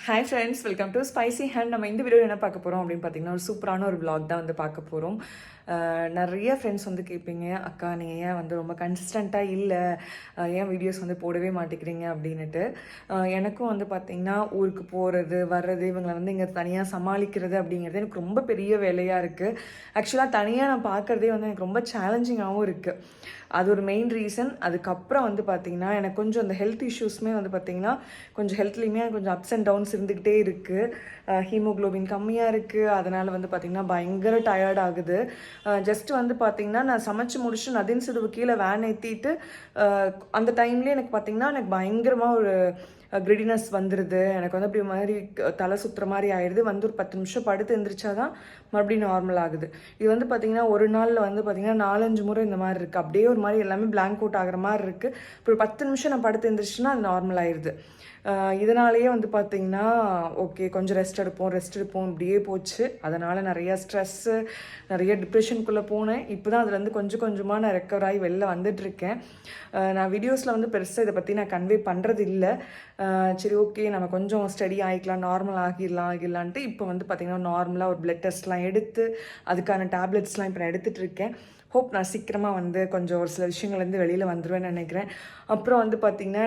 Hi friends, welcome to spicy hand. நம்ம இந்த video என்ன பார்க்க போகிறோம் அப்படின்னு பார்த்தீங்கன்னா, ஒரு சூப்பரான ஒரு vlog தான் வந்து பார்க்க போகிறோம். நிறைய ஃப்ரெண்ட்ஸ் வந்து கேட்பீங்க, அக்கா நீங்கள் ஏன் வந்து ரொம்ப கன்சிஸ்டண்ட்டாக இல்லை, ஏன் வீடியோஸ் வந்து போடவே மாட்டேங்கிறீங்க அப்படின்னுட்டு. எனக்கும் வந்து பார்த்திங்கன்னா ஊருக்கு போகிறது வர்றது, இவங்களை வந்து இங்கே தனியாக சமாளிக்கிறது அப்படிங்கிறது எனக்கு ரொம்ப பெரிய வேலையாக இருக்குது. ஆக்சுவலாக தனியாக நான் பார்க்குறதே வந்து எனக்கு ரொம்ப சேலஞ்சிங்காகவும் இருக்குது. அது ஒரு மெயின் ரீசன். அதுக்கப்புறம் வந்து பார்த்திங்கன்னா எனக்கு கொஞ்சம் அந்த ஹெல்த் இஷ்யூஸுமே வந்து பார்த்திங்கன்னா கொஞ்சம் ஹெல்த்லேயுமே கொஞ்சம் அப்ஸ் அண்ட் டவுன்ஸ் இருந்துக்கிட்டே இருக்குது. ஹீமோக்ளோபின் கம்மியாக இருக்குது. அதனால் வந்து பார்த்திங்கன்னா பயங்கர டயர்ட் ஆகுது. ஜஸ்ட்டு வந்து பார்த்திங்கன்னா நான் சமைச்சு முடிச்சுட்டு நதின் சிடுவு கீழே வேன் ஏற்றிட்டு அந்த டைம்லேயே எனக்கு பார்த்திங்கன்னா எனக்கு பயங்கரமாக ஒரு கிரிடினஸ் வந்துடுது. எனக்கு வந்து அப்படி மாதிரி தலை சுற்றுற மாதிரி ஆயிடுது. வந்து ஒரு 10 நிமிஷம் படுத்து எழுந்திரிச்சா தான் மறுபடியும் நார்மல் ஆகுது. இது வந்து பார்த்திங்கன்னா ஒரு நாளில் வந்து பார்த்திங்கன்னா 4-5 முறை இந்த மாதிரி இருக்குது. அப்படியே ஒரு மாதிரி எல்லாமே பிளாங்க் அவுட் ஆகிற மாதிரி இருக்குது. இப்போ ஒரு 10 நிமிஷம் நான் படுத்து எழுந்திரிச்சுன்னா அது நார்மல் ஆயிடுது. இதனாலேயே வந்து பார்த்திங்கன்னா ஓகே கொஞ்சம் ரெஸ்ட் எடுப்போம் இப்படியே போச்சு. அதனால் நிறையா ஸ்ட்ரெஸ்ஸு, நிறைய டிப்ரெஷனுக்குள்ளே போனேன். இப்போ தான் அதுலேருந்து கொஞ்சம் கொஞ்சமாக நான் ரெக்கவர் ஆகி வெளில வந்துட்டுருக்கேன். நான் வீடியோஸில் வந்து பெருசாக இதை பற்றி நான் கன்வே பண்ணுறது இல்லை. சரி ஓகே நம்ம கொஞ்சம் ஸ்டடி ஆகிக்கலாம், நார்மல் ஆகிடலான்ட்டு இப்போ வந்து பார்த்திங்கன்னா நார்மலாக ஒரு பிளட் டெஸ்ட்லாம் எடுத்து அதுக்கான டேப்லெட்ஸ்லாம் இப்போ நான் எடுத்துகிட்டு இருக்கேன். ஹோப் நான் சீக்கிரமாக வந்து கொஞ்சம் ஒரு சில விஷயங்கள்லேருந்து வெளியில் வந்துடுவேன்னு நினைக்கிறேன். அப்புறம் வந்து பார்த்திங்கன்னா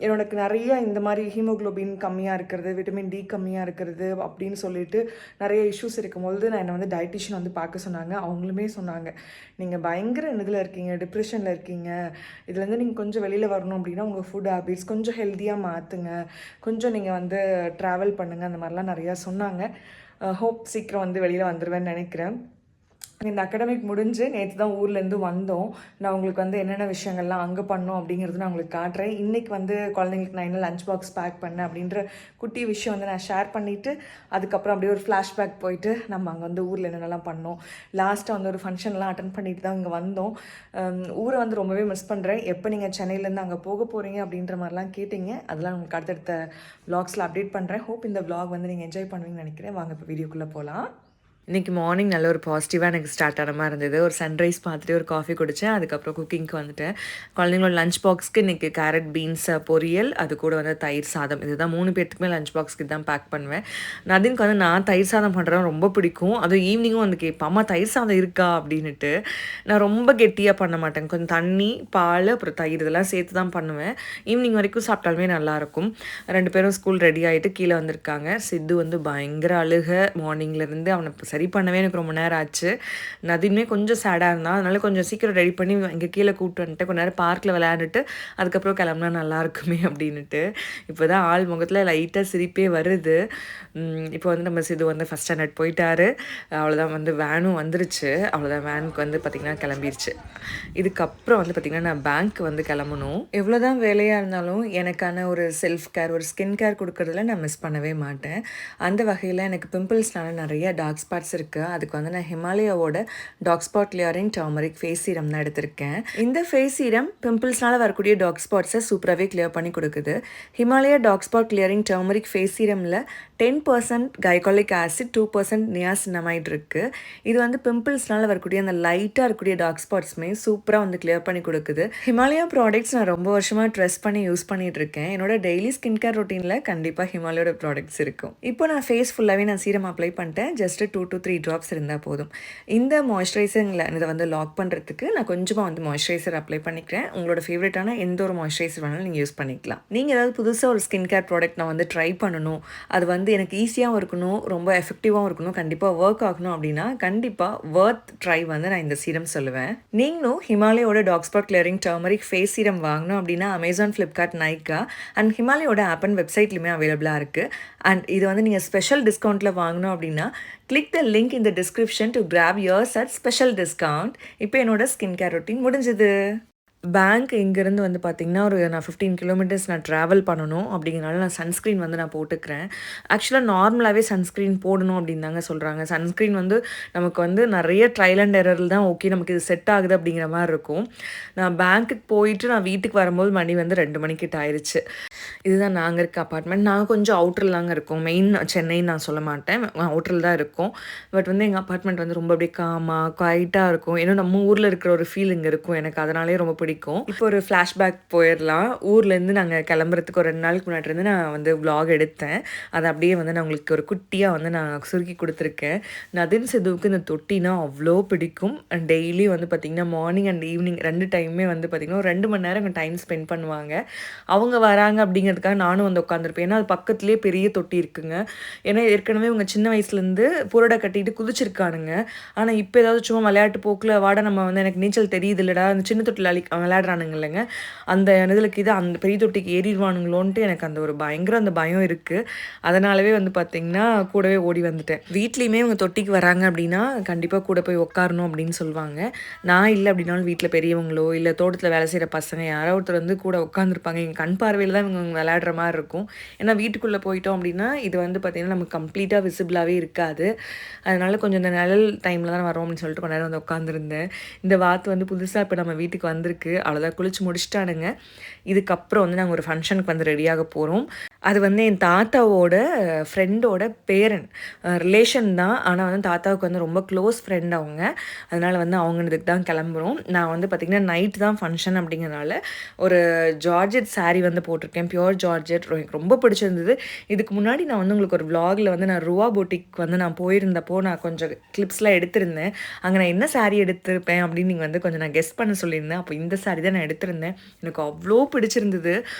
எனக்கு நிறைய இந்த மாதிரி ஹீமோக்ளோபின் கம்மியாக இருக்கிறது, விட்டமின் டி கம்மியாக இருக்கிறது அப்படின்னு சொல்லிட்டு நிறைய இஷ்யூஸ் இருக்கும்போது என்னை வந்து டயட்டிஷியன் வந்து பார்க்க சொன்னாங்க. அவங்களுமே சொன்னாங்க, நீங்கள் பயங்கர இதில் இருக்கீங்க, டிப்ரெஷனில் இருக்கீங்க, இதுலேருந்து நீங்கள் கொஞ்சம் வெளியில் வரணும் அப்படின்னா உங்கள் ஃபுட் ஹேபிட்ஸ் கொஞ்சம் ஹெல்த்தியாக மாற்றுங்க, கொஞ்சம் நீங்கள் வந்து ட்ராவல் பண்ணுங்கள், அந்த மாதிரிலாம் நிறையா சொன்னாங்க. ஹோப் சீக்கிரம் வந்து வெளியில் வந்துடுவேன்னு நினைக்கிறேன். இந்த அகாடமிக் முடிஞ்சு நேற்று தான் ஊர்லேருந்து வந்தோம். நான் உங்களுக்கு வந்து என்னென்ன விஷயங்கள்லாம் அங்கே பண்ணோம் அப்படிங்கிறது நான் உங்களுக்கு காட்டுறேன். இன்றைக்கி வந்து குழந்தைங்களுக்கு நான் என்ன லஞ்ச் பாக்ஸ் பேக் பண்ணேன் அப்படின்ற குட்டி விஷயம் வந்து நான் ஷேர் பண்ணிவிட்டு அதுக்கப்புறம் அப்படியே ஒரு ஃப்ளாஷ்பேக் போயிட்டு நம்ம அங்கே வந்து ஊரில் என்னென்னலாம் பண்ணோம். லாஸ்ட்டாக வந்து ஒரு ஃபங்க்ஷன்லாம் அட்டன் பண்ணிட்டு தான் இங்கே வந்தோம். ஊரை வந்து ரொம்பவே மிஸ் பண்ணுறேன். எப்போ நீங்கள் சென்னையிலேருந்து அங்கே போக போகிறீங்க அப்படின்ற மாதிரிலாம் கேட்டிங்க. அதெல்லாம் உங்களுக்கு அடுத்தடுத்த விளாக்ஸில் அப்டேட் பண்ணுறேன். ஹோப் இந்த விளாக் வந்து நீங்கள் என்ஜாய் பண்ணுவீங்கன்னு நினைக்கிறேன். வாங்க இப்போ வீடியோக்குள்ளே போகலாம். இன்றைக்கி மார்னிங் நல்ல ஒரு பாசிட்டிவாக எனக்கு ஸ்டார்ட் ஆன மாதிரி இருந்தது. ஒரு சன்ரைஸ் பார்த்துட்டு ஒரு காஃபி குடித்தேன். அதுக்கப்புறம் குக்கிங்க்கு வந்துட்டேன். குழந்தைங்களோட லஞ்ச் பாக்ஸ்க்கு இன்றைக்கி கேரட் பீன்ஸ் பொரியல், அது கூட வந்து தயிர் சாதம். இதுதான் 3 பேர்த்துக்குமே லஞ்ச் பாக்ஸ்க்கு தான் பேக் பண்ணுவேன். நதினுக்கு வந்து நான் தயிர் சாதம் பண்ணுறேன் ரொம்ப பிடிக்கும். அதுவும் ஈவினிங்கும் வந்து கேட்பேன், அம்மா தயிர் சாதம் இருக்கா அப்படின்ட்டு. நான் ரொம்ப கெட்டியாக பண்ண மாட்டேன். கொஞ்சம் தண்ணி, பால், அப்புறம் தயிர் இதெல்லாம் சேர்த்து தான் பண்ணுவேன். ஈவினிங் வரைக்கும் சாப்பிட்டாலுமே நல்லாயிருக்கும். 2 பேரும் ஸ்கூல் ரெடி ஆகிட்டு கீழே வந்திருக்காங்க. சித்து வந்து பயங்கர அழுக. மார்னிங்லேருந்து அவனை சரி பண்ணவே எனக்கு ரொம்ப நேரம் ஆச்சு. நதினுமே கொஞ்சம் சேடாக இருந்தால், அதனால கொஞ்சம் சீக்கிரம் ரெடி பண்ணி இங்கே கீழே கூப்பிட்டு வந்துட்டு கொஞ்சம் நேரம் பார்க்கில் விளையாண்டுட்டு அதுக்கப்புறம் கிளம்புனா நல்லா இருக்குமே அப்படின்ட்டு. இப்போ தான் ஆள் முகத்தில் லைட்டாக சிரிப்பே வருது. இப்போ வந்து நம்ம சிது வந்து ஃபஸ்ட் ஸ்டாண்டர்ட் போயிட்டாரு. அவ்வளோதான் வந்து வேனும் வந்துருச்சு. அவ்வளோதான் வேனுக்கு வந்து பார்த்திங்கன்னா கிளம்பிருச்சு. இதுக்கப்புறம் வந்து பார்த்திங்கன்னா நான் பேங்க் வந்து கிளம்பணும். எவ்வளோதான் வேலையாக இருந்தாலும் எனக்கான ஒரு செல்ஃப் கேர், ஒரு ஸ்கின் கேர் கொடுக்குறதுல நான் மிஸ் பண்ணவே மாட்டேன். அந்த வகையில் எனக்கு பிம்பிள்ஸ்னால நிறைய டார்க் ஸ்பாட்ஸ் இருக்குது. அதுக்கு வந்து நான் ஹிமாலயாவோட dark spot clearing turmeric face serum தான் எடுத்திருக்கேன். இந்த ஃபேஸ் சீரம் பிம்பிள்ஸ்னால வரக்கூடிய டார்க் ஸ்பாட்ஸை சூப்பராகவே கிளியர் பண்ணி கொடுக்குது. Himalaya dark spot clearing turmeric face சீரமில் 10% கைகாலிக் ஆசிட், 2% நியாசினமைட் இருக்குது. இது வந்து பிம்பிள்ஸ்னால வரக்கூடிய அந்த லைட்டாக இருக்கக்கூடிய டார்க் ஸ்பாட்ஸுமே சூப்பராக வந்து கிளியர் பண்ணி கொடுக்குது. ஹிமாலயா ப்ராடக்ட்ஸ் நான் ரொம்ப வருஷமாக ட்ரெஸ் பண்ணி யூஸ் பண்ணிகிட்டு இருக்கேன். என்னோட டெய்லி ஸ்கின் கேர் ரொட்டீனில் கண்டிப்பாக ஹிமாலயோட ப்ராடக்ட்ஸ் இருக்கும். இப்போ நான் ஃபேஸ் ஃபுல்லாகவே நான் சீரம் அப்ளை பண்ணிட்டேன். ஜஸ்ட்டு 2 to 3 ட்ராப்ஸ் இருந்தால் போதும். இந்த மாய்ஸ்சரைசரில் இதை வந்து லாக் பண்ணுறதுக்கு நான் கொஞ்சமாக வந்து மாய்ஸ்சரைசர் அப்ளை பண்ணிக்கிறேன். உங்களோட ஃபேவரட்டான எந்த ஒரு மாய்ஸ்சரைசர் வேணாலும் நீங்கள் யூஸ் பண்ணிக்கலாம். நீங்கள் ஏதாவது புதுசாக ஒரு ஸ்கின் கேர் ப்ராடக்ட் நான் வந்து ட்ரை பண்ணணும், அது வந்து எனக்கு ஈஸியாகவும் இருக்கணும், ரொம்ப எஃபெக்டிவாகவும் இருக்கணும், கண்டிப்பாக ஒர்க் ஆகணும் அப்படின்னா கண்டிப்பாக வர்த் ட்ரை வந்து நான் இந்த சீரம் சொல்லுவேன். நீங்களும் ஹிமாலயோட dark spot clearing turmeric face serum வாங்கணும் அப்படின்னா அமேசான், ஃப்ளிப்கார்ட், நைக்கா அண்ட் ஹிமாலயோட ஆப் அண்ட் வெப்சைட்லையுமே அவைலபிளாக இருக்குது. அண்ட் இது வந்து நீங்கள் ஸ்பெஷல் டிஸ்கவுண்ட்டில் வாங்கணும் அப்படின்னா click the link in the description to grab yours at special discount. இப்போ என்னோட ஸ்கின் கேர் ரொட்டீன் முடிஞ்சது. பேங்க் இங்கேருந்து வந்து பார்த்திங்கன்னா நான் 15 கிலோமீட்டர்ஸ் நான் ட்ராவல் பண்ணணும். அப்படிங்கிறனால நான் சன்ஸ்க்ரீன் வந்து நான் போட்டுக்கிறேன். ஆக்சுவலாக நார்மலாகவே சன்ஸ்க்ரீன் போடணும் அப்படின்னு தாங்க சொல்கிறாங்க. சன்ஸ்க்ரீன் வந்து நமக்கு வந்து நிறைய ட்ரையல் அண்ட் எரரில் தான் ஓகே நமக்கு இது செட் ஆகுது அப்படிங்கிற மாதிரி இருக்கும். நான் பேங்க்குக்கு போயிட்டு நான் வீட்டுக்கு வரும்போது மணி வந்து 2 மணிக்கிட்ட ஆயிடுச்சு. இதுதான் நாங்க இருக்க அபார்ட்மெண்ட். நாங்க கொஞ்சம் அவுட்டர்ல தாங்க இருக்கோம். மெயின் சென்னைன்னு நான் சொல்ல மாட்டேன். அவுட்டர்ல தான் இருக்கோம். பட் வந்து எங்க அபார்ட்மெண்ட் வந்து ரொம்ப அப்படியே காமா, குவைட்டா இருக்கும். ஏன்னா நம்ம ஊர்ல இருக்கிற ஒரு ஃபீல் இங்க இருக்கும். எனக்கு அதனாலேயே ரொம்ப பிடிக்கும். இப்போ ஒரு ஃப்ளாஷ்பேக் போயிரலாம். ஊர்லேருந்து நாங்க கிளம்புறதுக்கு ஒரு 2 நாளுக்கு முன்னாடி இருந்து நான் வந்து விளாக் எடுத்தேன். அத அப்படியே வந்து நான் உங்களுக்கு ஒரு குட்டியா வந்து நான் சுருக்கி குடுத்துருக்கேன். நதின் சித்துவுக்கு இந்த தொட்டினா அவ்ளோ பிடிக்கும். டெய்லி வந்து பார்த்தீங்கன்னா, மார்னிங் அண்ட் ஈவினிங் 2 டைமுமே வந்து பார்த்தீங்கன்னா, ஒரு 2 மணி நேரம் அங்க டைம் ஸ்பெண்ட் பண்ணுவாங்க. அவங்க வராங்க அப்படிங்கிறதுக்காக நானும் வந்து உட்காந்துருப்பேன். ஏன்னா, அது பக்கத்திலேயே பெரிய தொட்டி இருக்குங்க. ஏன்னா, ஏற்கனவே இவங்க சின்ன வயசுலேருந்து புரட கட்டிட்டு குதிச்சிருக்கானுங்க. ஆனா, இப்ப ஏதாவது சும்மா விளையாட்டு போக்குல, "வாடா நம்ம வந்து எனக்கு நீச்சல் தெரியுதுல்லடா, அந்த சின்ன தொட்டில விளையாடுறானுங்க இல்லங்க, அந்த இதுலக்கு இது அந்த பெரிய தொட்டிக்கு ஏறிருவானுங்களோன்ட்டு எனக்கு அந்த ஒரு அந்த பயம் இருக்கு. அதனாலவே வந்து பார்த்தீங்கன்னா, கூடவே ஓடி வந்துட்டேன். வீட்லயுமே இவங்க தொட்டிக்கு வராங்க அப்படின்னா, கண்டிப்பா கூட போய் உட்காரணும் அப்படின்னு சொல்லுவாங்க. நான் இல்ல அப்படின்னாலும் வீட்ல பெரியவங்களோ, இல்ல தோட்டத்தில வேலை செய்ற பசங்க யாரோ ஒருத்தர் வந்து கூட உட்காந்துருப்பாங்க. எங்க கண் பார்வையில தான் இவங்க விளையாடுற மாரி இருக்கும். ஏன்னா வீட்டுக்குள்ள போயிட்டோம் அப்படின்னா, இது வந்து பார்த்தீங்கன்னா, நமக்கு கம்ப்ளீட்டா விசிபிளாவே இருக்காது. அதனால கொஞ்சம் இந்த நிழல் டைம்ல தான் வரோம் அப்படின்னு சொல்லிட்டு கொஞ்ச நேரம் வந்து உட்காந்துருந்தேன். இந்த வாத்து வந்து புதுசா இப்ப நம்ம வீட்டுக்கு வந்திருக்கு. அவ்வளோதான் குளிச்சு முடிச்சுட்டானுங்க. இதுக்கப்புறம் வந்து நாங்க ஒரு ஃபங்ஷனுக்கு வந்து ரெடியாக போறோம். அது வந்து என் தாத்தாவோட ஃப்ரெண்டோட பேரன். ரிலேஷன் தான். ஆனா வந்து தாத்தாவுக்கு வந்து ரொம்ப க்ளோஸ் ஃப்ரெண்ட் அவங்க. அதனால வந்து அவங்கனதுக்கு தான் கிளம்புறோம். நான் வந்து பார்த்தீங்கன்னா, நைட் தான் ஃபங்ஷன் அப்படிங்கிறனால, ஒரு ஜார்ஜெட் சாரீ வந்து போட்டிருக்கேன். பியூர் ஜார்ஜெட் எனக்கு ரொம்ப பிடிச்சிருந்தது. இதுக்கு முன்னாடி நான் வந்து உங்களுக்கு ஒரு விளாகில வந்து நான் ருவா பொட்டிக் வந்து நான் போயிருந்தப்போ, நான் கொஞ்சம் கிளிப்ஸ்லாம் எடுத்திருந்தேன். அங்க நான் என்ன சாரீ எடுத்திருப்பேன் அப்படின்னு நீங்க வந்து கொஞ்சம் நான் கெஸ் பண்ண சொல்லியிருந்தேன். அப்போ இந்த சாரீ தான் நான் எடுத்திருந்தேன். எனக்கு அவ்ளோ பிடிச்சிருந்தது.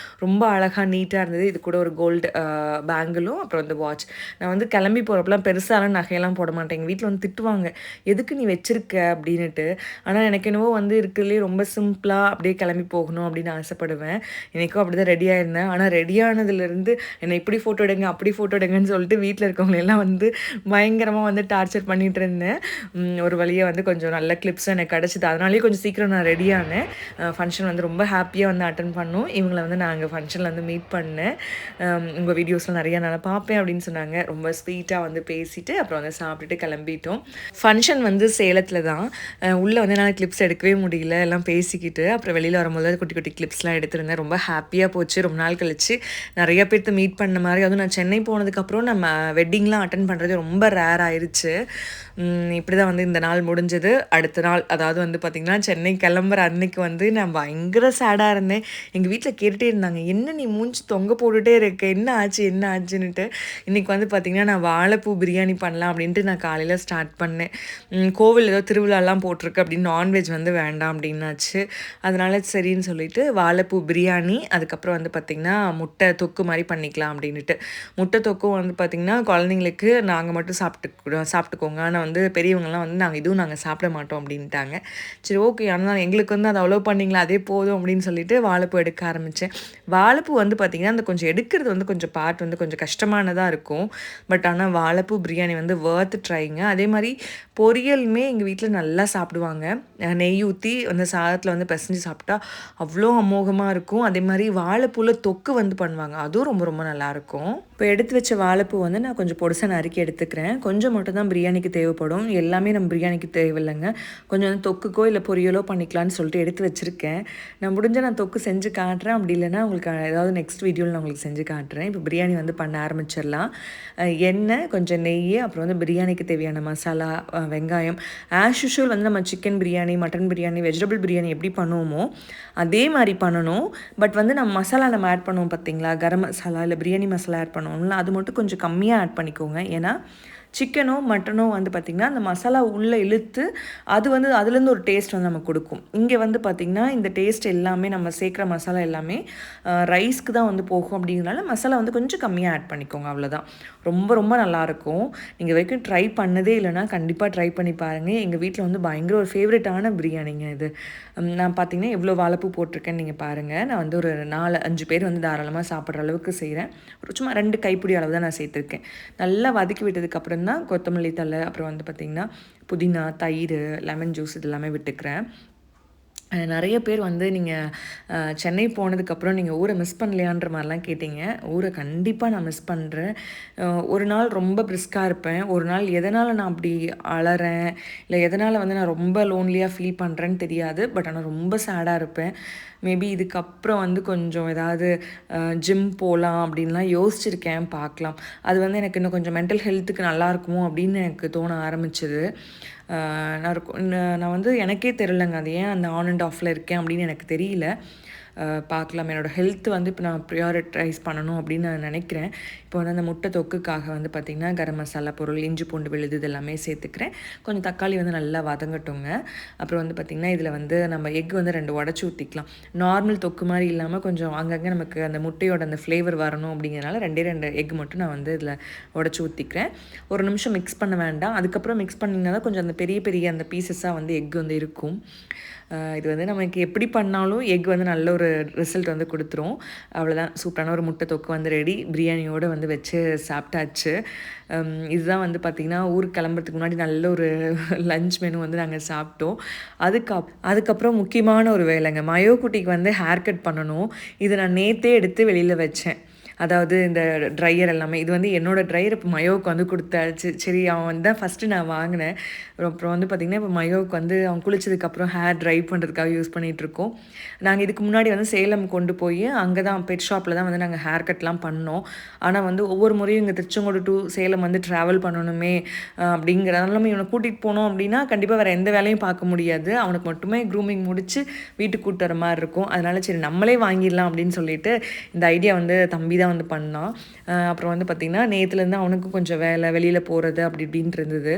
ரொம்ப அழகா நீட்டா இருந்தது. இது கூட ஒரு கோல்டு பேங்கிளும், அப்புறம் வந்து வாட்ச். நான் வந்து கிளம்பி போகிறப்பலாம் பெருசாலாம் நகையெல்லாம் போட மாட்டேன். எங்கள் வீட்டில் வந்து திட்டுவாங்க, "எதுக்கு நீ வச்சிருக்க?" அப்படின்னுட்டு. ஆனால் எனக்கு என்னவோ வந்து இருக்கிறதுலே ரொம்ப சிம்பிளாக அப்படியே கிளம்பி போகணும் அப்படின்னு ஆசைப்படுவேன். இன்றைக்கும் அப்படி தான் ரெடி ஆயிருந்தேன். ஆனால் ரெடி ஆனதுலேருந்து என்னை இப்படி ஃபோட்டோ எடுங்க, அப்படி ஃபோட்டோ எடுங்கன்னு சொல்லிட்டு வீட்டில் இருக்கவங்களெல்லாம் வந்து பயங்கரமாக வந்து டார்ச்சர் பண்ணிகிட்டு இருந்தேன். ஒரு வழியாக வந்து கொஞ்சம் நல்ல கிளிப்ஸ் எனக்கு கிடச்சிது. அதனாலேயே கொஞ்சம் சீக்கிரம் நான் ரெடி ஆனேன். ஃபங்க்ஷன் வந்து ரொம்ப ஹாப்பியாக வந்து அட்டன் பண்ணோம். இவங்கள வந்து நான் அங்கே ஃபங்க்ஷனில் வந்து மீட் பண்ணேன். உங்கள் வீடியோஸ்லாம் நிறையா நான் பார்ப்பேன் அப்படின்னு சொன்னாங்க. ரொம்ப ஸ்வீட்டாக வந்து பேசிட்டு அப்புறம் வந்து சாப்பிட்டுட்டு கிளம்பிட்டோம். ஃபங்க்ஷன் வந்து சேலத்தில் தான். உள்ளே வந்து என்னால் கிளிப்ஸ் எடுக்கவே முடியல. எல்லாம் பேசிக்கிட்டு அப்புறம் வெளியில் வரும்போது குட்டி குட்டி கிளிப்ஸ்லாம் எடுத்திருந்தேன். ரொம்ப ஹாப்பியாக போச்சு. ரொம்ப நாள் கழிச்சு நிறைய பேர்த்த மீட் பண்ண மாதிரி, அதுவும் நான் சென்னை போனதுக்கப்புறம் நம்ம வெட்டிங்லாம் அட்டன் பண்ணுறது ரொம்ப ரேர் ஆயிடுச்சு. இப்படி தான் வந்து இந்த நாள் முடிஞ்சது. அடுத்த நாள் அதாவது வந்து பார்த்திங்கன்னா, சென்னை கிளம்புற அன்னைக்கு வந்து நான் பயங்கர சேடாக இருந்தேன். எங்கள் வீட்டில் கேட்டுகிட்டே இருந்தாங்க, "என்ன நீ மூஞ்சி தொங்க போட்டுகிட்டே இருக்க, என்ன ஆச்சு என்ன ஆச்சுன்னுட்டு." இன்றைக்கி வந்து பார்த்திங்கன்னா, நான் வாழைப்பூ பிரியாணி பண்ணலாம் அப்படின்ட்டு நான் காலையில் ஸ்டார்ட் பண்ணேன். கோவில் ஏதோ திருவிழாலாம் போட்டிருக்கு அப்படின்னு நான்வெஜ் வந்து வேண்டாம் அப்படின்னாச்சு. அதனால சரின்னு சொல்லிட்டு வாழைப்பூ பிரியாணி, அதுக்கப்புறம் வந்து பார்த்திங்கன்னா முட்டை தொக்கு மாதிரி பண்ணிக்கலாம் அப்படின்ட்டு. முட்டை தொக்கும் வந்து பார்த்திங்கன்னா, குழந்தைங்களுக்கு நாங்கள் மட்டும் சாப்பிட்டுக்கோங்க, ஆனால் வந்து பெரியவங்கலாம் வந்து நாங்கள் சாப்பிட மாட்டோம் அப்படின்ட்டாங்க. சரி ஓகே, ஆனால் எங்களுக்கு வந்து அதை அலோவ் பண்ணிங்களா, அதே போதும் அப்படின்னு சொல்லிட்டு வாழைப்பூ எடுக்க ஆரம்பித்தேன். வாழைப்பூ வந்து பார்த்திங்கன்னா, அந்த கொஞ்சம் எடுக்கிறது வந்து கொஞ்சம் பார்ட் வந்து கொஞ்சம் கஷ்டமானதாக இருக்கும். பட் ஆனால் வாழைப்பூ பிரியாணி வந்து வர்த் ட்ரைங்க. அதே மாதிரி பொரியலுமே எங்கள் வீட்டில் நல்லா சாப்பிடுவாங்க. நெய் ஊற்றி அந்த சாதத்தில் வந்து பிசைஞ்சு சாப்பிட்டா அவ்வளோ அமோகமாக இருக்கும். அதே மாதிரி வாழைப்பூவில் தொக்கு வந்து பண்ணுவாங்க, அதுவும் ரொம்ப ரொம்ப நல்லாயிருக்கும். இப்போ எடுத்து வச்ச வாழைப்பூ வந்து நான் கொஞ்சம் பொடிசா நறுக்கி எடுத்துக்கிறேன். கொஞ்சம் மட்டும் தான் பிரியாணிக்கு தேவைப்படும். எல்லாமே நம்ம பிரியாணிக்கு தேவையில்லைங்க. கொஞ்சம் வந்து தொக்குக்கோ இல்லை பொரியலோ பண்ணிக்கலான்னு சொல்லிட்டு எடுத்து வச்சுருக்கேன். நான் முடிஞ்சால் நான் தொக்கு செஞ்சு காட்டுறேன். அப்படி இல்லைன்னா உங்களுக்கு ஏதாவது நெக்ஸ்ட் வீடியோவில் நான் உங்களுக்கு செஞ்சு காட்டுறேன். இப்போ பிரியாணி வந்து பண்ண ஆரம்பிச்சிடலாம். எண்ணெய், கொஞ்சம் நெய், அப்புறம் வந்து பிரியாணிக்கு தேவையான மசாலா, வெங்காயம். ஆஸ் யூஷுவல் வந்து நம்ம chicken biryani, mutton biryani, vegetable biryani எப்படி பண்ணுவோமோ அதே மாதிரி பண்ணணும். பட் வந்து நம்ம மசாலா நம்ம ஆட் பண்ணுவோம் பார்த்தீங்களா, கரம் மசாலா இல்லை பிரியாணி மசாலா ஆட் பண்ணுவோம்ல, அது மட்டும் கொஞ்சம் கம்மியாக ஆட் பண்ணிக்கோங்க. ஏன்னா சிக்கனோ மட்டனோ வந்து பார்த்திங்கன்னா, அந்த மசாலா உள்ளே இழுத்து அது வந்து அதுலேருந்து ஒரு டேஸ்ட் வந்து நமக்கு கொடுக்கும். இங்கே வந்து பார்த்திங்கன்னா, இந்த டேஸ்ட் எல்லாமே நம்ம சேர்க்குற மசாலா எல்லாமே ரைஸ்க்கு தான் வந்து போகும். அப்படிங்கிறனால மசாலா வந்து கொஞ்சம் கம்மியாக ஆட் பண்ணிக்கோங்க, அவ்வளோதான். ரொம்ப ரொம்ப நல்லாயிருக்கும். நீங்கள் வரைக்கும் ட்ரை பண்ணதே இல்லைன்னா கண்டிப்பாக ட்ரை பண்ணி பாருங்கள். எங்கள் வீட்டில் வந்து பயங்கர ஒரு ஃபேவரட்டான பிரியாணிங்க இது. நான் பார்த்திங்கன்னா எவ்வளோ வாழைப்பூ போட்டிருக்கேன்னு நீங்கள் பாருங்கள். நான் வந்து ஒரு 4-5 பேர் வந்து தாராளமாக சாப்பிட்ற அளவுக்கு செய்கிறேன். ஒரு சும்மா 2 கைப்பிடி அளவு தான் நான் சேர்த்துருக்கேன். நல்லா வதக்கி விட்டதுக்கப்புறம் தான் கொத்தமல்லி தழை, அப்புறம் வந்து பார்த்திங்கன்னா புதினா, தயிர், லெமன் ஜூஸ் இது எல்லாமே விட்டுக்கிறேன். நிறைய பேர் வந்து நீங்கள் சென்னை போனதுக்கப்புறம் நீங்கள் ஊரை மிஸ் பண்ணலையான்ற மாதிரிலாம் கேட்டிங்க. ஊரை கண்டிப்பாக நான் மிஸ் பண்ணுறேன். ஒரு நாள் ரொம்ப பிரிஸ்காக இருப்பேன். ஒரு நாள் எதனால் நான் அப்படி அழறேன், இல்லை எதனால் வந்து நான் ரொம்ப லோன்லியாக ஃபீல் பண்ணுறேன்னு தெரியாது. பட் ஆனால் ரொம்ப சேடாக இருப்பேன். மேபி இதுக்கப்புறம் வந்து கொஞ்சம் ஏதாவது ஜிம் போகலாம் அப்படின்லாம் யோசிச்சிருக்கேன், பார்க்கலாம். அது வந்து எனக்கு இன்னும் கொஞ்சம் மென்டல் ஹெல்த்துக்கு நல்லாயிருக்குமோ அப்படின்னு எனக்கு தோண ஆரம்பிச்சது. நான் வந்து எனக்கே தெரிலங்க, அது ஏன் அந்த ஆன் அண்ட் ஆஃபில் இருக்கேன் அப்படின்னு எனக்கு தெரியல. பார்க்கலாம். என்னோடய ஹெல்த் வந்து இப்போ நான் ப்ரியாரிட்டைஸ் பண்ணணும் அப்படின்னு நான் நினைக்கிறேன். இப்போ வந்து அந்த முட்டை தொக்குக்காக வந்து பார்த்திங்கன்னா கரம் மசாலா பொருள், இஞ்சி பூண்டு விழுது இது எல்லாமே சேர்த்துக்கிறேன். கொஞ்சம் தக்காளி வந்து நல்லா வதங்கட்டுங்க. அப்புறம் வந்து பார்த்திங்கன்னா இதில் வந்து நம்ம எக் வந்து 2 உடச்சி ஊற்றிக்கலாம். நார்மல் தொக்கு மாதிரி இல்லாமல் கொஞ்சம் அங்கங்கே நமக்கு அந்த முட்டையோட அந்த ஃப்ளேவர் வரணும் அப்படிங்கிறனால 2 எக் மட்டும் நான் வந்து இதில் உடச்சி ஊற்றிக்கிறேன். ஒரு நிமிஷம் மிக்ஸ் பண்ண வேண்டாம். அதுக்கப்புறம் மிக்ஸ் பண்ணிங்கன்னா தான் கொஞ்சம் அந்த பெரிய பெரிய அந்த பீசஸாக வந்து எக் வந்து இருக்கும். இது வந்து நமக்கு எப்படி பண்ணாலும் எக் வந்து நல்ல ஒரு ரிசல்ட் வந்து கொடுத்துரும். அவ்வளோதான், சூப்பரான ஒரு முட்டை தொக்கு வந்து ரெடி. பிரியாணியோடு வந்து வச்சு சாப்பிட்டாச்சு. இதுதான் வந்து பார்த்திங்கன்னா ஊருக்கு கிளம்புறதுக்கு முன்னாடி நல்ல ஒரு லஞ்ச் மெனு வந்து நாங்கள் சாப்பிட்டோம். அதுக்கப்புறம் முக்கியமான ஒரு வேலைங்க, மயோ குட்டிக்கு வந்து ஹேர் கட் பண்ணணும். இதை நான் நேற்றே எடுத்து வெளியில் வச்சேன். அதாவது இந்த ட்ரையர் எல்லாமே, இது வந்து என்னோடய ட்ரையர் இப்போ மயோவுக்கு வந்து கொடுத்தாச்சு. சரி, அவன் வந்து தான் ஃபஸ்ட்டு நான் வாங்கினேன். அப்புறம் வந்து பார்த்திங்கன்னா இப்போ மயோவுக்கு வந்து அவன் குளிச்சதுக்கப்புறம் ஹேர் ட்ரை பண்ணுறதுக்காக யூஸ் பண்ணிகிட்ருக்கோம். நாங்கள் இதுக்கு முன்னாடி வந்து சேலம் கொண்டு போய் அங்கே தான் பெட் ஷாப்பில் தான் வந்து நாங்கள் ஹேர் கட்லாம் பண்ணோம். ஆனால் வந்து ஒவ்வொரு முறையும் இங்கே திருச்செங்கோடு டு சேலம் வந்து ட்ராவல் பண்ணணுமே அப்படிங்கிறதுனால இவனை கூட்டிகிட்டு போனோம் அப்படின்னா கண்டிப்பாக வேறு எந்த வேலையும் பார்க்க முடியாது. அவனுக்கு மட்டுமே க்ரூமிங் முடித்து வீட்டுக்கு கூட்டு வர மாதிரி இருக்கும். அதனால் சரி நம்மளே வாங்கிடலாம் அப்படின்னு சொல்லிட்டு இந்த ஐடியா வந்து தம்பி தான் வந்து பண்ணான். அப்புறம் வந்து பார்த்திங்கன்னா நேற்றுலேருந்து அவனுக்கும் கொஞ்சம் வேலை, வெளியில் போகிறது அப்படி இப்படின்ட்டு இருந்தது.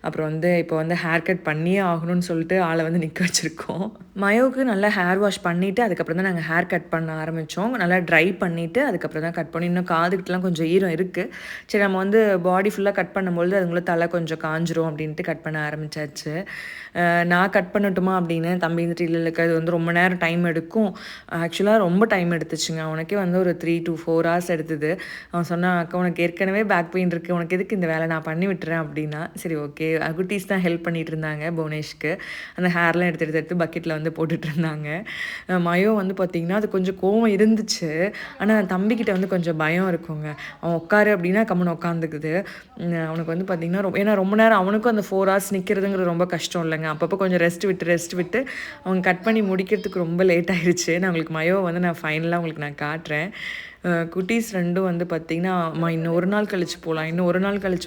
அப்புறம் வந்து இப்போ வந்து ஹேர் கட் பண்ணியே ஆகணும்னு சொல்லிட்டு ஆளை வந்து நிற்க வச்சுருக்கோம். மயோவுக்கு நல்லா ஹேர் வாஷ் பண்ணிவிட்டு அதுக்கப்புறம் தான் நாங்கள் ஹேர் கட் பண்ண ஆரம்பித்தோம். நல்லா ட்ரை பண்ணிவிட்டு அதுக்கப்புறம் தான் கட் பண்ணி, இன்னும் காதுகிட்டலாம் கொஞ்சம் ஈரம் இருக்குது. சரி, நம்ம வந்து பாடி ஃபுல்லாக கட் பண்ணும்பொழுது அதுக்குள்ளே தலை கொஞ்சம் காஞ்சிரும் அப்படின்ட்டு கட் பண்ண ஆரம்பித்தாச்சு. நான் கட் பண்ணட்டுமா அப்படின்னு தம்பி வந்துட்டு இல்லை அது வந்து ரொம்ப நேரம் டைம் எடுக்கும். ஆக்சுவலாக ரொம்ப டைம் எடுத்துச்சுங்க. அவனுக்கே வந்து ஒரு 3 to 4 hours எடுத்தது. அவன் சொன்னான், அக்கா உனக்கு ஏற்கனவே பேக் பெயின் இருக்குது, உனக்கு எதுக்கு இந்த வேலை, நான் பண்ணி விட்டுறேன் அப்படின்னா. சரி ஓகே. குட்டீஸ் தான் ஹெல்ப் பண்ணிகிட்டு இருந்தாங்க புவனேஷ்க்கு. அந்த ஹேர்லாம் எடுத்து பக்கெட்டில் வந்து போட்டுட்டு இருந்தாங்க. மயோ வந்து பார்த்திங்கன்னா அது கொஞ்சம் கோவம் இருந்துச்சு. ஆனால் தம்பிக்கிட்ட வந்து கொஞ்சம் பயம் இருக்குங்க. அவன் உட்காரு அப்படின்னா கம்முன்னு உட்காந்துக்குது. அவனுக்கு வந்து பார்த்திங்கன்னா ஏன்னா ரொம்ப நேரம் அவனுக்கும் அந்த 4 hours நிற்கிறதுங்கிறது ரொம்ப கஷ்டம் இல்லைங்க. அப்பப்போ கொஞ்சம் ரெஸ்ட் விட்டு அவங்க கட் பண்ணி முடிக்கிறதுக்கு ரொம்ப லேட் ஆயிடுச்சு. நான் உங்களுக்கு மயோ வந்து நான் ஃபைனலாக உங்களுக்கு நான் காட்டுறேன். குட்டீஸ் 2 வந்து பார்த்திங்கன்னா அம்மா இன்னும் ஒரு நாள் கழிச்சு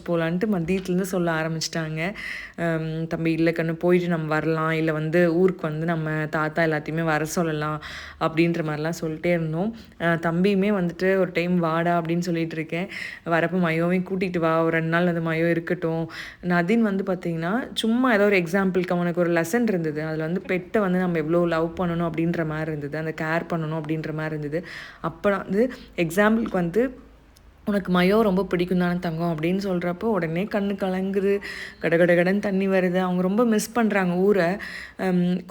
போகலான்ட்டு மதியத்துலேருந்து சொல்ல ஆரம்பிச்சிட்டாங்க. தம்பி இல்லை கண்ணு போயிட்டு நம்ம வரலாம், இல்லை வந்து ஊருக்கு வந்து நம்ம தாத்தா எல்லாத்தையுமே வர சொல்லலாம் அப்படின்ற மாதிரிலாம் சொல்லிட்டே இருந்தோம். தம்பியுமே வந்துட்டு ஒரு டைம் வாடா அப்படின்னு சொல்லிட்டு இருக்கேன். வரப்போ மயோவையும் கூட்டிகிட்டு வா, ஒரு 2 நாள் வந்து மயோ இருக்கட்டும். நதின் வந்து பார்த்திங்கன்னா சும்மா ஏதோ ஒரு எக்ஸாம்பிளுக்கு அவனுக்கு ஒரு லெசன் இருந்தது. அதில் வந்து பெட்டை வந்து நம்ம எவ்வளோ லவ் பண்ணணும் அப்படின்ற மாதிரி இருந்தது, அந்த கேர் பண்ணணும் அப்படின்ற மாதிரி இருந்தது. அப்போ வந்து எக்ஸாம்பிளுக்கு வந்து உனக்கு மயோ ரொம்ப பிடிக்கும் தானே தங்கம் அப்படின்னு சொல்கிறப்போ உடனே கண்ணு கலங்குது, கடகடகடன்னு தண்ணி வருது. அவங்க ரொம்ப மிஸ் பண்ணுறாங்க ஊரை.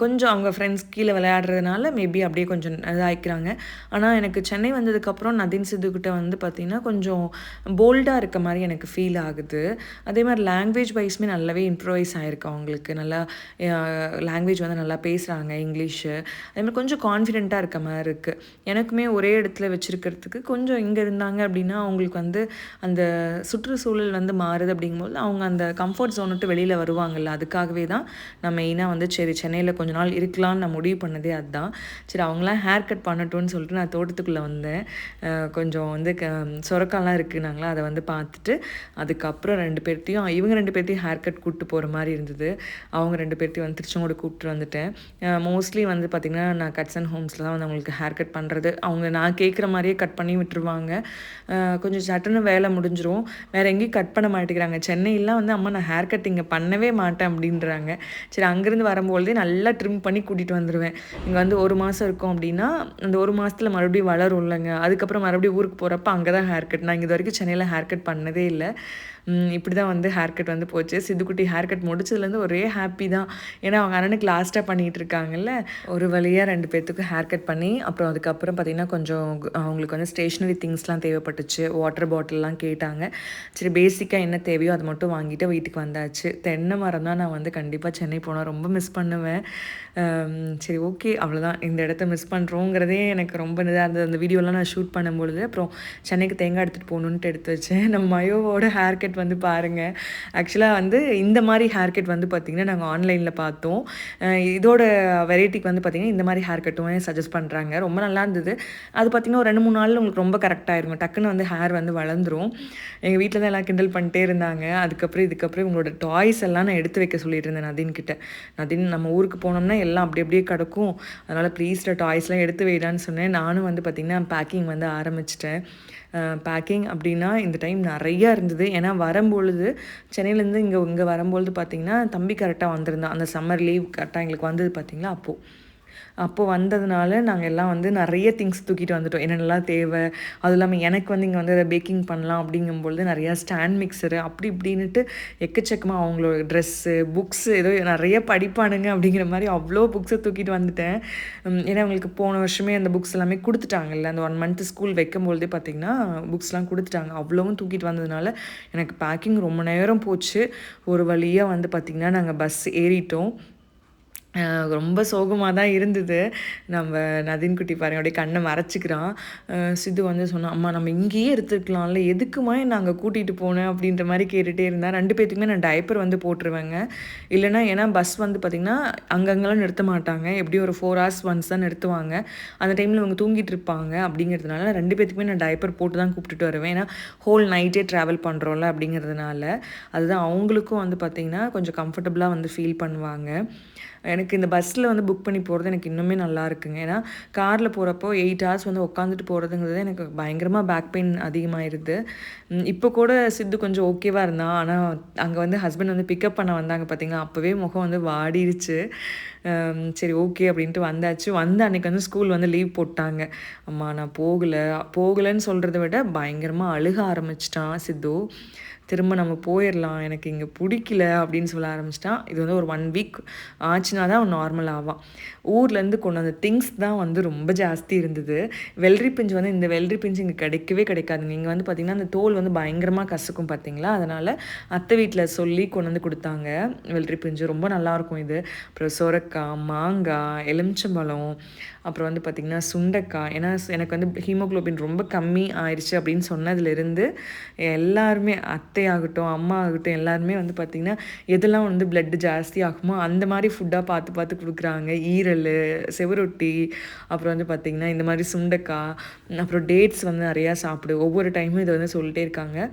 கொஞ்சம் அவங்க ஃப்ரெண்ட்ஸ் கீழே விளையாடுறதுனால மேபி அப்படியே கொஞ்சம் இதாகிக்கிறாங்க. ஆனால் எனக்கு சென்னை வந்ததுக்கப்புறம் நதின் சித்துக்கிட்ட வந்து பார்த்திங்கன்னா கொஞ்சம் போல்டாக இருக்க மாதிரி எனக்கு ஃபீல் ஆகுது. அதே மாதிரி லாங்குவேஜ் வைஸ்மே நல்லாவே இம்ப்ரூவைஸ் ஆகிருக்கு அவங்களுக்கு. நல்லா லாங்குவேஜ் வந்து நல்லா பேசுகிறாங்க, இங்கிலீஷு. அதே மாதிரி கொஞ்சம் கான்ஃபிடென்ட்டாக இருக்க மாதிரி இருக்குது. எனக்குமே ஒரே இடத்துல வச்சுருக்கிறதுக்கு கொஞ்சம் இங்கே இருந்தாங்க அப்படின்னா அவங்களுக்கு வந்து அந்த சுற்றுச்சூழல் வந்து மாறுது. அப்படிங்கும்போது அவங்க அந்த கம்ஃபர்ட் ஜோன் விட்டு வெளியில் வருவாங்கள்ல, அதுக்காகவே தான் நான் மெயினாக வந்து சரி சென்னையில் கொஞ்ச நாள் இருக்கலாம்னு நான் முடிவு பண்ணதே அதுதான். சரி அவங்களாம் ஹேர் கட் பண்ணட்டும்னு சொல்லிட்டு நான் தோட்டத்துக்குள்ளே வந்தேன். கொஞ்சம் வந்து சுரக்காலாம் இருக்குனாங்களா, அதை வந்து பார்த்துட்டு அதுக்கப்புறம் இவங்க 2 பேர்த்தையும் ஹேர் கட் கூப்பிட்டு போகிற மாதிரி இருந்தது. அவங்க 2 பேர்த்தையும் வந்து திருச்செங்கோடு கூப்பிட்டு வந்துட்டேன். மோஸ்ட்லி வந்து பார்த்திங்கன்னா நான் கட்ஸ் அண்ட் ஹோம்ஸில் தான் வந்து அவங்களுக்கு ஹேர் கட் பண்ணுறது. அவங்க நான் கேட்குற மாதிரியே கட் பண்ணி விட்டுருவாங்க. கொஞ்சம் சட்டுன்னு வேலை முடிஞ்சிரும். வேறு எங்கேயும் கட் பண்ண மாட்டேங்கிறாங்க. சென்னையெல்லாம் வந்து அம்மா நான் ஹேர் கட் இங்கே பண்ணவே மாட்டேன் அப்படின்றாங்க. சரி அங்கேருந்து வரும்போதே நல்லா ட்ரிம் பண்ணி கூட்டிகிட்டு வந்துடுவேன். இங்கே வந்து 1 மாதம் இருக்கும் அப்படின்னா அந்த 1 மாதத்தில் மறுபடியும் வளரும் இல்லைங்க. அதுக்கப்புறம் மறுபடியும் ஊருக்கு போகிறப்ப அங்கே தான் ஹேர் கட். நான் இது வரைக்கும் சென்னையில் ஹேர் கட் பண்ணதே இல்லை. இப்படி தான் வந்து ஹேர் கட் வந்து போச்சு. சித்துக்குட்டி ஹேர் கட் முடிச்சதுலேருந்து ஒரே ஹாப்பி தான். ஏன்னா அவங்க அண்ணனுக்கு லாஸ்ட்டாக பண்ணிகிட்டு இருக்காங்கல்ல. ஒரு வழியாக 2 பேர்த்துக்கும் ஹேர் கட் பண்ணி அப்புறம் அதுக்கப்புறம் பார்த்திங்கன்னா கொஞ்சம் அவங்களுக்கு வந்து ஸ்டேஷ்னரி திங்ஸ்லாம் தேவைப்பட்டுச்சு. வாட்டர் பாட்டில்லாம் கேட்டாங்க. சரி பேசிக்காக என்ன தேவையோ அது மட்டும் வாங்கிட்டு வீட்டுக்கு வந்தாச்சு. தென்னை மரம் தான் நான் வந்து கண்டிப்பாக சென்னை போனால் ரொம்ப மிஸ் பண்ணுவேன். சரி ஓகே அவ்வளோதான், இந்த இடத்த மிஸ் பண்ணுறோங்கிறதே எனக்கு ரொம்ப இதாக இருந்தது. அந்த வீடியோலாம் நான் ஷூட் பண்ணும்பொழுது அப்புறம் சென்னைக்கு தேங்காய் எடுத்துகிட்டு போகணுன்ட்டு எடுத்து வச்சேன். நம்ம மயோவோட ஹேர் கட் வந்து பாருங்கள். ஆக்சுவலாக வந்து இந்த மாதிரி ஹேர் கட் வந்து பார்த்திங்கன்னா நாங்கள் ஆன்லைனில் பார்த்தோம். இதோட வெரைட்டிக்கு வந்து பார்த்திங்கன்னா இந்த மாதிரி ஹேர் கட்டும் சஜஸ்ட் பண்ணுறாங்க. ரொம்ப நல்லா இருந்தது. அது பார்த்திங்கன்னா ஒரு 2-3 நாளில் உங்களுக்கு ரொம்ப கரெக்டாக இருக்கும். டக்குன்னு வந்து ஹேர் வந்து வளர்ந்துடும். எங்கள் வீட்டில் தான் எல்லாம் கிண்டல் பண்ணிட்டே இருந்தாங்க. இதுக்கப்புறம் இவங்களோட டாய்ஸ் எல்லாம் நான் எடுத்து வைக்க சொல்லிட்டு இருந்தேன் நதீன்கிட்ட. நதீன் நம்ம ஊருக்கு போனோம்னா எல்லாம் அப்படி அப்படியே கிடக்கும், அதனால் ப்ளீஸ் டாய்ஸ்லாம் எடுத்து வைடான்னு சொன்னேன். நானும் வந்து பார்த்திங்கன்னா பேக்கிங் வந்து ஆரம்பிச்சிட்டேன். பேக்கிங் அப்படின்னா இந்த டைம் நிறையா இருந்தது. ஏன்னா வரும்பொழுது சென்னையிலேருந்து இங்கே வரும்பொழுது பார்த்திங்கன்னா தம்பி கரெக்டாக வந்திருந்தான். அந்த சம்மர் லீவ் கரெக்டாக எங்களுக்கு வந்தது பார்த்திங்களா, அப்போது வந்ததுனால நாங்கள் எல்லாம் வந்து நிறைய திங்ஸ் தூக்கிட்டு வந்துட்டோம். என்னென்னலாம் தேவை, அதுவும் இல்லாமல் எனக்கு வந்து இங்கே வந்து பேக்கிங் பண்ணலாம் அப்படிங்கும்பொழுது நிறையா ஸ்டாண்ட் மிக்சரு அப்படி இப்படின்னுட்டு எக்கச்சக்கமாக அவங்களோட ட்ரெஸ்ஸு புக்ஸு ஏதோ நிறைய படிப்பானுங்க அப்படிங்கிற மாதிரி அவ்வளோ புக்ஸை தூக்கிட்டு வந்துட்டேன். ஏன்னா அவங்களுக்கு போன வருஷமே அந்த புக்ஸ் எல்லாமே கொடுத்துட்டாங்கல்ல, அந்த 1 மந்த் ஸ்கூல் வைக்கும்பொழுதே பார்த்திங்கன்னா புக்ஸ்லாம் கொடுத்துட்டாங்க. அவ்வளோவும் தூக்கிட்டு வந்ததுனால எனக்கு பேக்கிங் ரொம்ப நேரம் போச்சு. ஒரு வழியாக வந்து பார்த்திங்கன்னா நாங்கள் பஸ் ஏறிட்டோம். ரொம்ப சோகமாக தான் இருந்தது. நம்ம நதீன் குட்டி பாருங்க அப்படியே கண்ணை மறைச்சிக்கிறான். சித்து வந்து சொன்னான், அம்மா நம்ம இங்கேயே எடுத்துக்கலாம்ல, எதுக்குமா நாங்கள் கூட்டிகிட்டு போனேன் அப்படின்ற மாதிரி கேட்டுகிட்டே இருந்தேன். 2 பேர்த்துக்குமே நான் டைப்பர் வந்து போட்டுருவேங்க. இல்லைனா ஏன்னா பஸ் வந்து பார்த்திங்கன்னா அங்கங்கெல்லாம் நிறுத்த மாட்டாங்க, எப்படியும் ஒரு 4 hours ஒன்ஸ் தான் நிறுத்துவாங்க. அந்த டைமில் இவங்க தூங்கிட்டு இருப்பாங்க. அப்படிங்கிறதுனால 2 பேர்த்துக்குமே நான் டைப்பர் போட்டு தான் கூப்பிட்டுட்டு வருவேன். ஏன்னா ஹோல் நைட்டே ட்ராவல் பண்ணுறோம்ல அப்படிங்கிறதுனால. அதுதான் அவங்களுக்கும் வந்து பார்த்திங்கன்னா கொஞ்சம் கம்ஃபர்டபுளாக வந்து ஃபீல் பண்ணுவாங்க. எனக்கு இந்த பஸ்ஸில் வந்து புக் பண்ணி போகிறது எனக்கு இன்னுமே நல்லா இருக்குங்க. ஏன்னா காரில் போகிறப்போ 8 hours வந்து உட்காந்துட்டு போகிறதுங்கிறது எனக்கு பயங்கரமாக பேக் பெயின் அதிகமாகிடுது. இப்போ கூட சித்து கொஞ்சம் ஓகேவாக இருந்தான். ஆனால் அங்கே வந்து ஹஸ்பண்ட் வந்து பிக்கப் பண்ண வந்தாங்க பார்த்திங்கன்னா, அப்போவே முகம் வந்து வாடிடுச்சு. சரி ஓகே அப்படின்ட்டு வந்தாச்சு. அன்றைக்கி வந்து ஸ்கூல் வந்து லீவ் போட்டாங்க. அம்மா நான் போகலைன்னு சொல்கிறத விட பயங்கரமாக அழுக ஆரம்பிச்சிட்டான் சித்து. திரும்ப நம்ம போயிடலாம், எனக்கு இங்கே பிடிக்கல அப்படின்னு சொல்ல ஆரம்பிச்சிட்டான். இது வந்து ஒரு 1 week ஆச்சுன்னா தான் அவன் நார்மல் ஆவான். ஊர்லேருந்து கொண்டு வந்த திங்ஸ் தான் வந்து ரொம்ப ஜாஸ்தி இருந்தது. வெள்ளரி பிஞ்சு வந்து இந்த வெள்ளரி பிஞ்சு இங்கே கிடைக்கவே கிடைக்காதுங்க. இங்கே வந்து பார்த்திங்கன்னா அந்த தோல் வந்து பயங்கரமாக கசக்கும் பார்த்திங்களா, அதனால் அத்தை வீட்டில் சொல்லி கொண்டு வந்து கொடுத்தாங்க வெள்ளரி பிஞ்சு. ரொம்ப நல்லாயிருக்கும் இது. அப்புறம் சொரக்காய், மாங்காய், எலுமிச்சம்பழம், அப்புறம் வந்து பார்த்திங்கன்னா சுண்டைக்காய். ஏன்னா எனக்கு வந்து ஹீமோக்ளோபின் ரொம்ப கம்மி ஆயிடுச்சு அப்படின்னு சொன்னதுலேருந்து எல்லாருமே அத்தையாகட்டும் அம்மா ஆகட்டும் எல்லாருமே வந்து பார்த்திங்கன்னா எதெல்லாம் வந்து பிளட்டு ஜாஸ்தி ஆகுமோ அந்த மாதிரி ஃபுட்டாக பார்த்து பார்த்து கொடுக்குறாங்க. ஈரல், செவரொட்டி, அப்புறம் வந்து பார்த்திங்கன்னா இந்த மாதிரி சுண்டைக்காய், அப்புறம் டேட்ஸ் வந்து நிறையா சாப்பிடு. ஒவ்வொரு டைமும் இதை வந்து சொல்லிட்டே இருக்காங்க.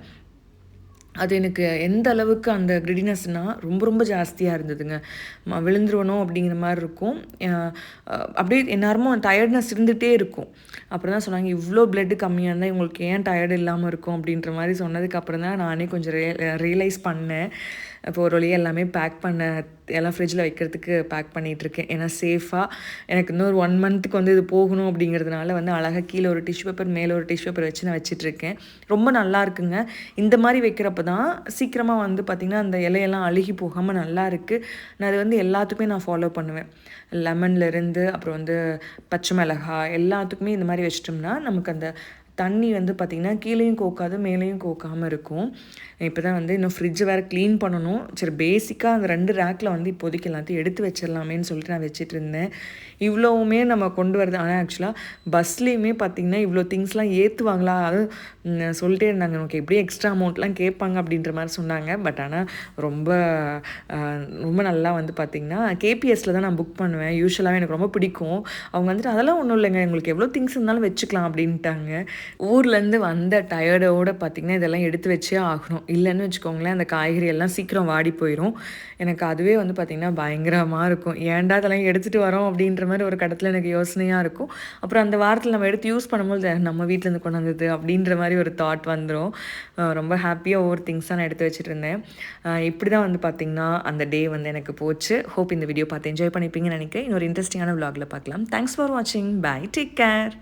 அது எனக்கு எந்த அளவுக்கு அந்த கிரிடினஸ்னால் ரொம்ப ரொம்ப ஜாஸ்தியாக இருந்ததுங்க. விழுந்துருவணும் அப்படிங்கிற மாதிரி இருக்கும். அப்படியே எந்நேரமும் டயர்ட்னஸ் இருந்துகிட்டே இருக்கும். அப்புறம் தான் சொன்னாங்க, இவ்வளோ பிளட்டு கம்மியாக இருந்தால் இவங்களுக்கு ஏன் டயர்டு இல்லாமல் இருக்கும் அப்படின்ற மாதிரி சொன்னதுக்கப்புறம் தான் நானே கொஞ்சம் ரியலைஸ் பண்ணேன். இப்போ ஒரு வழியாக எல்லாமே பேக் பண்ண, எல்லாம் ஃப்ரிட்ஜில் வைக்கிறதுக்கு பேக் பண்ணிகிட்ருக்கேன். ஏன்னா சேஃபாக எனக்கு இன்னொரு 1 மந்த்துக்கு வந்து இது போகணும் அப்படிங்கிறதுனால வந்து அழகாக கீழே ஒரு டிஷ்யூ பேப்பர் மேலே ஒரு டிஷ்யூ பேப்பர் வச்சு நான் வச்சிட்ருக்கேன். ரொம்ப நல்லா இருக்குங்க. இந்த மாதிரி வைக்கிறப்ப தான் சீக்கிரமாக வந்து பார்த்திங்கன்னா அந்த இலையெல்லாம் அழுகி போகாமல் நல்லா இருக்குது. நான் அது வந்து எல்லாத்துக்குமே நான் ஃபாலோ பண்ணுவேன். லெமன்லேருந்து அப்புறம் வந்து பச்சை மிளகாய் எல்லாத்துக்குமே இந்த மாதிரி வச்சிட்டோம்னா நமக்கு அந்த தண்ணி வந்து பார்த்திங்கன்னா கீழேயும் கோக்காது மேலேயும் கோக்காமல் இருக்கும். இப்போ தான் வந்து இன்னும் ஃப்ரிட்ஜ் வேறு க்ளீன் பண்ணணும். சரி பேசிக்காக அந்த 2 ரேக்கில் வந்து இப்போதைக்கு எல்லாத்தையும் எடுத்து வச்சிடலாமேன்னு சொல்லிட்டு நான் வச்சுட்டு இருந்தேன். இவ்வளோவுமே நம்ம கொண்டு வரது. ஆனால் ஆக்சுவலாக பஸ்லேயுமே பார்த்திங்கன்னா இவ்வளோ திங்ஸ்லாம் ஏற்றுவாங்களா, அது சொல்லிட்டே இருந்தாங்க, நமக்கு எப்படியும் எக்ஸ்ட்ரா அமௌண்ட்லாம் கேட்பாங்க அப்படின்ற மாதிரி சொன்னாங்க. பட் ஆனால் ரொம்ப ரொம்ப நல்லா வந்து பார்த்திங்கன்னா கேபிஎஸ்சில் தான் நான் புக் பண்ணுவேன். யூஸ்வலாகவே எனக்கு ரொம்ப பிடிக்கும். அவங்க வந்துட்டு அதெல்லாம் ஒன்றும் இல்லைங்க, உங்களுக்கு எவ்வளோ திங்ஸ் இருந்தாலும் வச்சுக்கலாம் அப்படின்ட்டாங்க. ஊர்லேருந்து வந்த டயர்டோடு பார்த்திங்கன்னா இதெல்லாம் எடுத்து வச்சே ஆகணும். இல்லைன்னு வச்சுக்கோங்களேன் அந்த காய்கறி எல்லாம் சீக்கிரம் வாடி போயிடும். எனக்கு அதுவே வந்து பார்த்திங்கன்னா பயங்கரமாக இருக்கும். ஏன்டா அதெல்லாம் எடுத்துகிட்டு வரோம் அப்படின்ற மாதிரி ஒரு கட்டத்தில் எனக்கு யோசனையாக இருக்கும். அப்புறம் அந்த வாரத்தில் நம்ம எடுத்து யூஸ் பண்ணும்போது நம்ம வீட்டிலேருந்து கொண்டு வந்தது அப்படின்ற மாதிரி ஒரு தாட் வந்துடும். ரொம்ப ஹாப்பியாக ஒவ்வொரு திங்ஸாக நான் எடுத்து வச்சுட்டு இருந்தேன். இப்படி தான் வந்து பார்த்திங்கன்னா அந்த டே வந்து எனக்கு போச்சு. ஹோப் இந்த வீடியோ பார்த்து என்ஜாய் பண்ணிப்பீங்கன்னு நினைக்கிறேன். இன்னொரு இன்ட்ரெஸ்டிங்கான விலாகில் பார்க்கலாம். தேங்க்ஸ் ஃபார் வாட்சிங். Bye, take care.